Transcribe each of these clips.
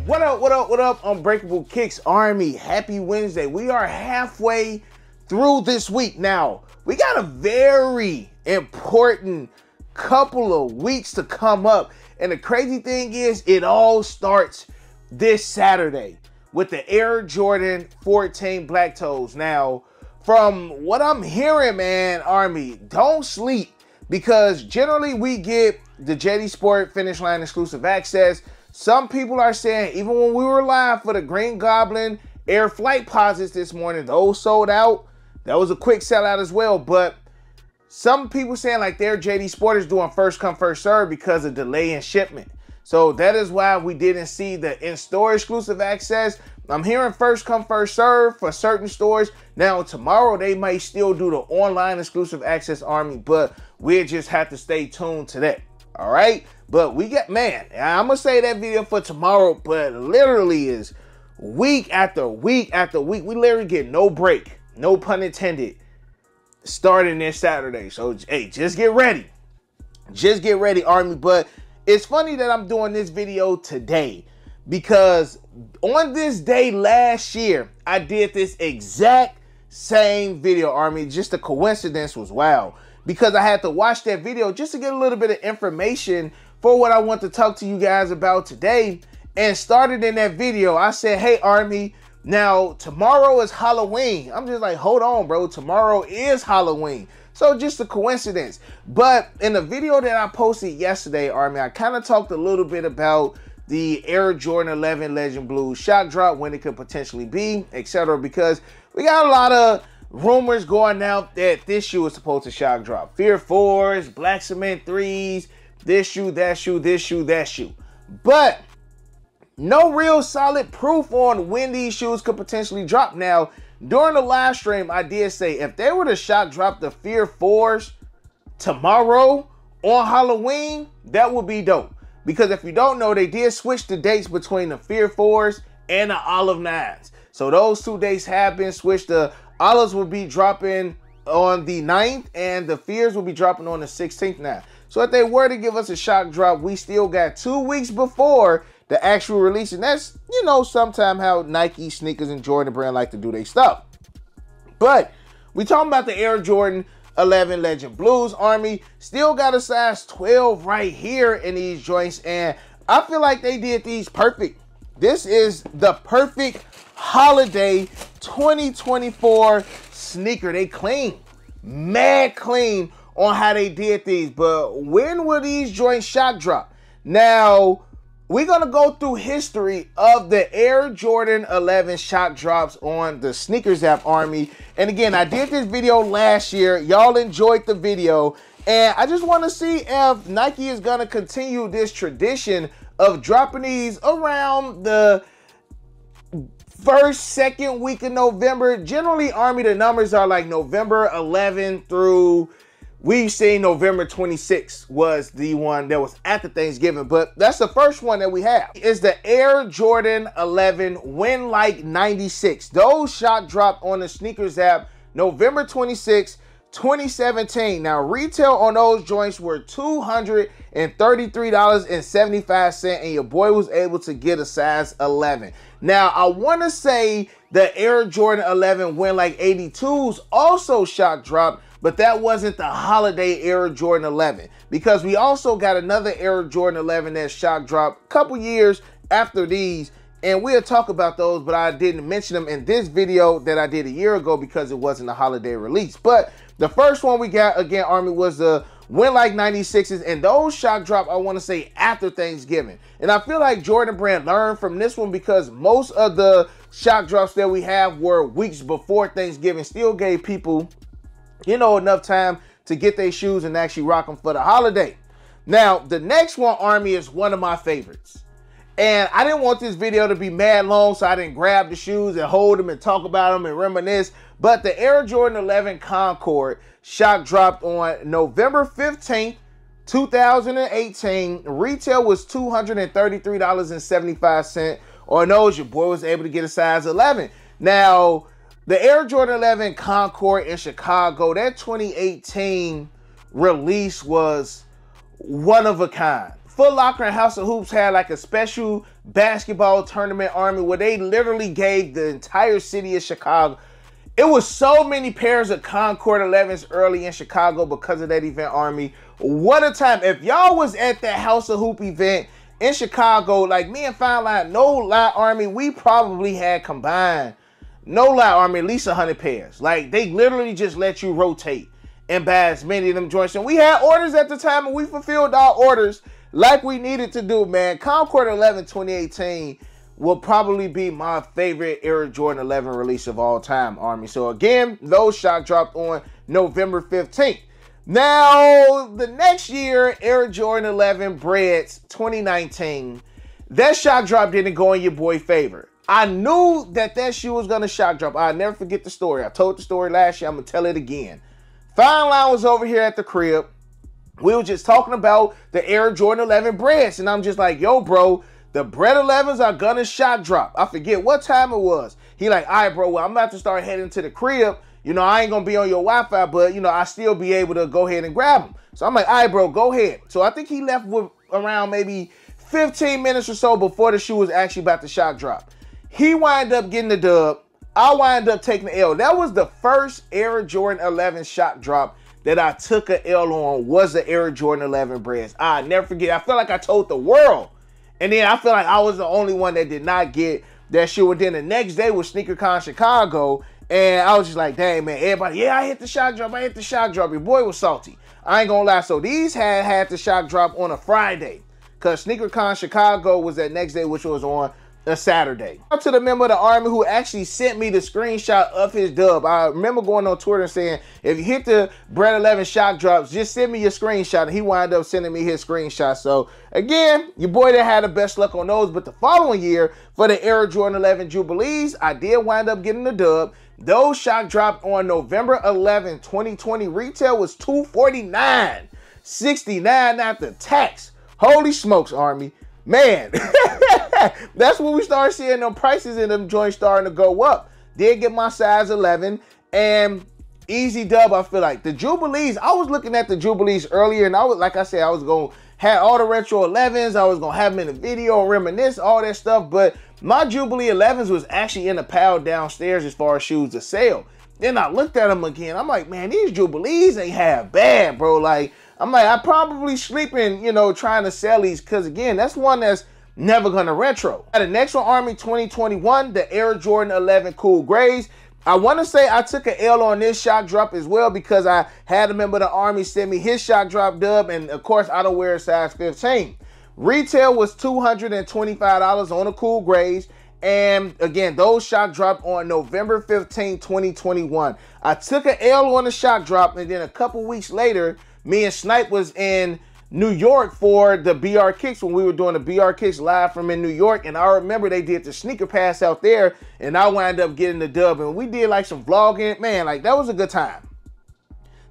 What up, what up, what up, Unbreakable Kicks Army? Happy Wednesday. We are halfway through this week. Now, we got a very important couple of weeks to come up. And the crazy thing is, it all starts this Saturday with the Air Jordan 14 Black Toes. Now, from what I'm hearing, man, Army, don't sleep, because generally we get the JD Sport Finish Line exclusive access. Some people are saying, even when we were live for the Green Goblin Air Flight Posits this morning, those sold out. That was a quick sellout as well. But some people saying like their JD Sport is doing first come, first serve because of delay in shipment. So that is why we didn't see the in-store exclusive access. I'm hearing first come, first serve for certain stores. Now, tomorrow they might still do the online exclusive access, Army, but we'll just have to stay tuned to that. All right? But we got, man, I'm going to say that video for tomorrow, but literally is week after week after week. We literally get no break, no pun intended, starting this Saturday. So, hey, just get ready. Just get ready, Army. But it's funny that I'm doing this video today, because on this day last year, I did this exact same video, Army. Just a coincidence was wild, because I had to watch that video just to get a little bit of information for what I want to talk to you guys about today. And started in that video, I said, hey, Army, now tomorrow is Halloween. I'm just like, hold on, bro. Tomorrow is Halloween. So just a coincidence. But in the video that I posted yesterday, Army, I kind of talked a little bit about the Air Jordan 11 Legend Blue shock drop, when it could potentially be, etc. Because we got a lot of rumors going out that this shoe is supposed to shock drop. Fear 4s, Black Cement 3s, this shoe, that shoe, this shoe, that shoe. But no real solid proof on when these shoes could potentially drop. Now, during the live stream, I did say if they were to shock drop the Fear 4s tomorrow on Halloween, that would be dope. Because if you don't know, they did switch the dates between the Fear 4s and the Olive 9s. So those 2 dates have been switched. The Olives will be dropping on the 9th and the Fears will be dropping on the 16th now. So if they were to give us a shock drop, we still got 2 weeks before the actual release. And that's, you know, sometime how Nike, sneakers, and Jordan brand like to do their stuff. But we talking about the Air Jordan 11 Legend Blues, Army. Still got a size 12 right here in these joints. And I feel like they did these perfect. This is the perfect holiday 2024 sneaker. They clean, mad clean on how they did these. But when will these joints shock drop? Now, we're going to go through history of the Air Jordan 11 shock drops on the Sneakers app, Army. And again, I did this video last year. Y'all enjoyed the video. And I just want to see if Nike is going to continue this tradition of dropping these around the first, second week of November. Generally, Army, the numbers are like November 11 through, we've seen November 26th was the one that was after Thanksgiving, but that's the first one that we have. It's the Air Jordan 11 Win Like 96. Those shock dropped on the Sneakers app November 26th, 2017. Now, retail on those joints were $233.75, and your boy was able to get a size 11. Now, I want to say the Air Jordan 11 Win Like 82s also shock dropped, but that wasn't the holiday Air Jordan 11, because we also got another Air Jordan 11 that shock dropped a couple years after these, and we'll talk about those, but I didn't mention them in this video that I did a year ago because it wasn't a holiday release. But the first one we got, again, Army, was the Win Like 96s, and those shock drop, I want to say, after Thanksgiving. And I feel like Jordan Brand learned from this one, because most of the shock drops that we have were weeks before Thanksgiving. Still gave people, you know, enough time to get their shoes and actually rock them for the holiday. Now, the next one, Army, is one of my favorites. And I didn't want this video to be mad long, so I didn't grab the shoes and hold them and talk about them and reminisce. But the Air Jordan 11 Concord shock dropped on November 15th, 2018. Retail was $233.75. On those, your boy was able to get a size 11. Now, the Air Jordan 11 Concord in Chicago, that 2018 release was one of a kind. Foot Locker and House of Hoops had like a special basketball tournament, Army, where they literally gave the entire city of Chicago. It was so many pairs of Concord 11s early in Chicago because of that event, Army. What a time. If y'all was at that House of Hoop event in Chicago, like me and Fine Line, no lie, Army, we probably had combined, no lie, Army, at least 100 pairs. Like, they literally just let you rotate and buy as many of them joints. And we had orders at the time, and we fulfilled our orders like we needed to do, man. Concord 11 2018 will probably be my favorite Air Jordan 11 release of all time, Army. So again, those shock dropped on November 15th. Now, the next year, Air Jordan 11 Breads 2019, that shock drop didn't go in your boy's favor. I knew that shoe was going to shock drop. I'll never forget the story. I told the story last year. I'm going to tell it again. Fine Line was over here at the crib. We were just talking about the Air Jordan 11 Breads, and I'm just like, yo, bro, the Bread 11s are gonna shock drop. I forget what time it was. He like, all right, bro, well, I'm about to start heading to the crib. You know, I ain't gonna be on your Wi-Fi, but, you know, I still be able to go ahead and grab them. So I'm like, all right, bro, go ahead. So I think he left with around maybe 15 minutes or so before the shoe was actually about to shock drop. He wind up getting the dub. I wind up taking the L. That was the first Air Jordan 11 shock drop that I took an L on, was the Air Jordan 11 Breads. I never forget. I feel like I told the world. And then I feel like I was the only one that did not get that shoe. And then the next day was SneakerCon Chicago. And I was just like, dang, man, everybody, yeah, I hit the shock drop. I hit the shock drop. Your boy was salty. I ain't gonna lie. So these had the shock drop on a Friday, because SneakerCon Chicago was that next day, which was on a Saturday. Out to the member of the Army who actually sent me the screenshot of his dub. I remember going on Twitter and saying, if you hit the Bread 11 shock drops, just send me your screenshot. And he wound up sending me his screenshot. So again, your boy that had the best luck on those. But the following year, for the Air Jordan 11 Jubilees, I did wind up getting the dub. Those shock dropped on November 11, 2020. Retail was $249, $69 after tax. Holy smokes, Army. Man, that's when we started seeing them prices in them joints starting to go up. Did get my size 11 and easy dub. I feel like the Jubilees, I was looking at the Jubilees earlier, and I was, like I said, I was going to have all the retro 11s. I was going to have them in the video, reminisce, all that stuff. But my Jubilee 11s was actually in a pile downstairs as far as shoes to sell. Then I looked at them again. I'm like, man, these Jubilees ain't half bad, bro. Like, I'm like, I probably sleeping, you know, trying to sell these, because again, that's one that's never gonna retro. The next one, Army 2021, the Air Jordan 11 Cool Grays. I want to say I took an L on this shock drop as well, because I had a member of the Army send me his shock drop dub, and of course I don't wear a size 15. Retail was $225 on the Cool Grays. And again, those shock dropped on November 15, 2021. I took an L on the shock drop, and then a couple weeks later, me and Snipe was in New York for the BR Kicks, when we were doing the BR Kicks live from in New York. And I remember they did the sneaker pass out there, and I wound up getting the dub. And we did like some vlogging. Man, like, that was a good time.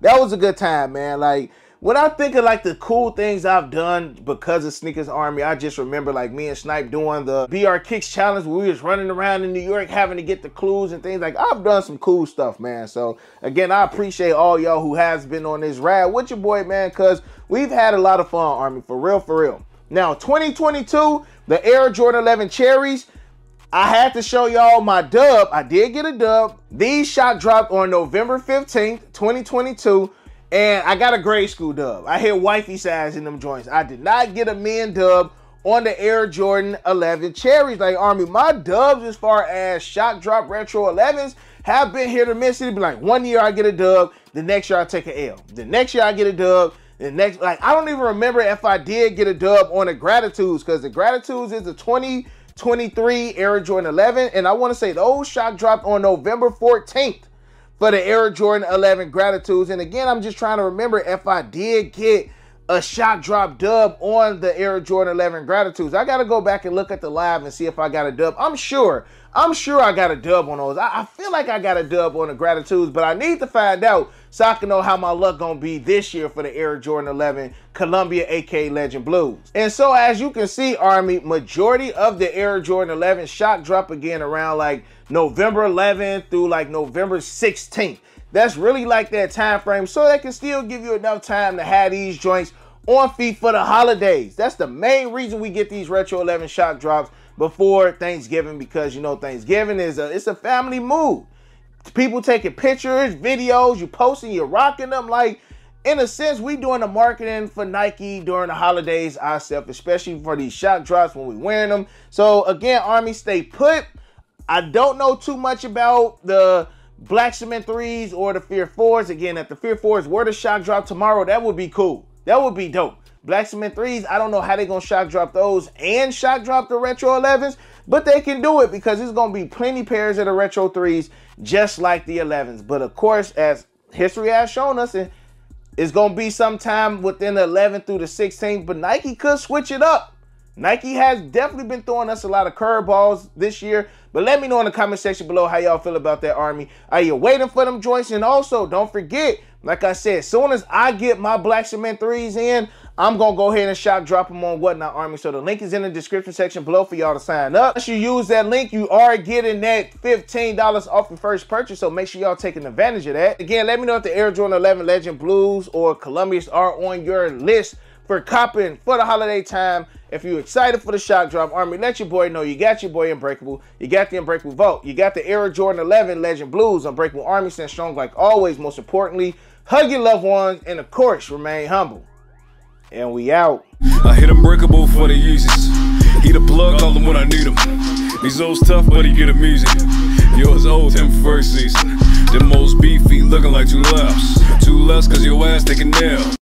That was a good time, man. Like, when I think of like the cool things I've done because of Sneakers Army, I just remember like me and Snipe doing the BR Kicks challenge where we was running around in New York having to get the clues and things. Like, I've done some cool stuff, man. So again, I appreciate all y'all who has been on this ride with your boy, man, because we've had a lot of fun, Army, for real, for real. Now, 2022, the Air Jordan 11 Cherries, I had to show y'all my dub. I did get a dub. These shock dropped on November 15th, 2022. And I got a grade school dub. I hit wifey size in them joints. I did not get a men dub on the Air Jordan 11 Cherries. Like, Army, my dubs as far as shock drop retro 11s have been here to miss. It'd be like 1 year I get a dub, the next year I take an L. The next year I get a dub, the next, like, I don't even remember if I did get a dub on the Gratitudes, because the Gratitudes is the 2023 Air Jordan 11. And I want to say those shock dropped on November 14th. For the Air Jordan 11 Gratitudes. And again, I'm just trying to remember if I did get a shock drop dub on the Air Jordan 11 Gratitudes. I got to go back and look at the live and see if I got a dub. I'm sure I got a dub on those. I feel like I got a dub on the Gratitudes, but I need to find out so I can know how my luck gonna be this year for the Air Jordan 11 Columbia AK Legend Blues. And so as you can see, Army, majority of the Air Jordan 11 shock drop again around like November 11th through like November 16th. That's really like that time frame, so they can still give you enough time to have these joints on feet for the holidays. That's the main reason we get these Retro 11 shock drops before Thanksgiving, because you know Thanksgiving is it's a family mood. People taking pictures, videos, you posting, you're rocking them. Like, in a sense, we doing the marketing for Nike during the holidays ourselves, especially for these shock drops when we wearing them. So again, Army, stay put. I don't know too much about the Black Cement 3s or the Fear 4s. Again, if the Fear 4s were to shock drop tomorrow, that would be cool. That would be dope. Black Cement 3s, I don't know how they're going to shock drop those and shock drop the Retro 11s, but they can do it because there's going to be plenty pairs of the Retro 3s just like the 11s. But of course, as history has shown us, it's going to be sometime within the 11th through the 16th, but Nike could switch it up. Nike has definitely been throwing us a lot of curveballs this year, but let me know in the comment section below how y'all feel about that, Army. Are you waiting for them joints? And also, don't forget, like I said, as soon as I get my Black Cement 3s in, I'm going to go ahead and shock drop them on Whatnot, Army. So the link is in the description section below for y'all to sign up. Once you use that link, you are getting that $15 off your first purchase. So make sure y'all taking advantage of that. Again, let me know if the Air Jordan 11 Legend Blues or Columbia's are on your list for copping for the holiday time. If you're excited for the shock drop, Army, let your boy know you got your boy Unbreakable. You got the Unbreakable Vote. You got the Air Jordan 11 Legend Blues. Unbreakable Army, stand strong like always. Most importantly, hug your loved ones and of course, remain humble. And we out. I hit Unbreakable for the Yeezys. He the plug, call him when I need him. These old tough, but he get him easy. Yours old, him first season. The most beefy, looking like two lefts. Two lefts, cause your ass taking nail.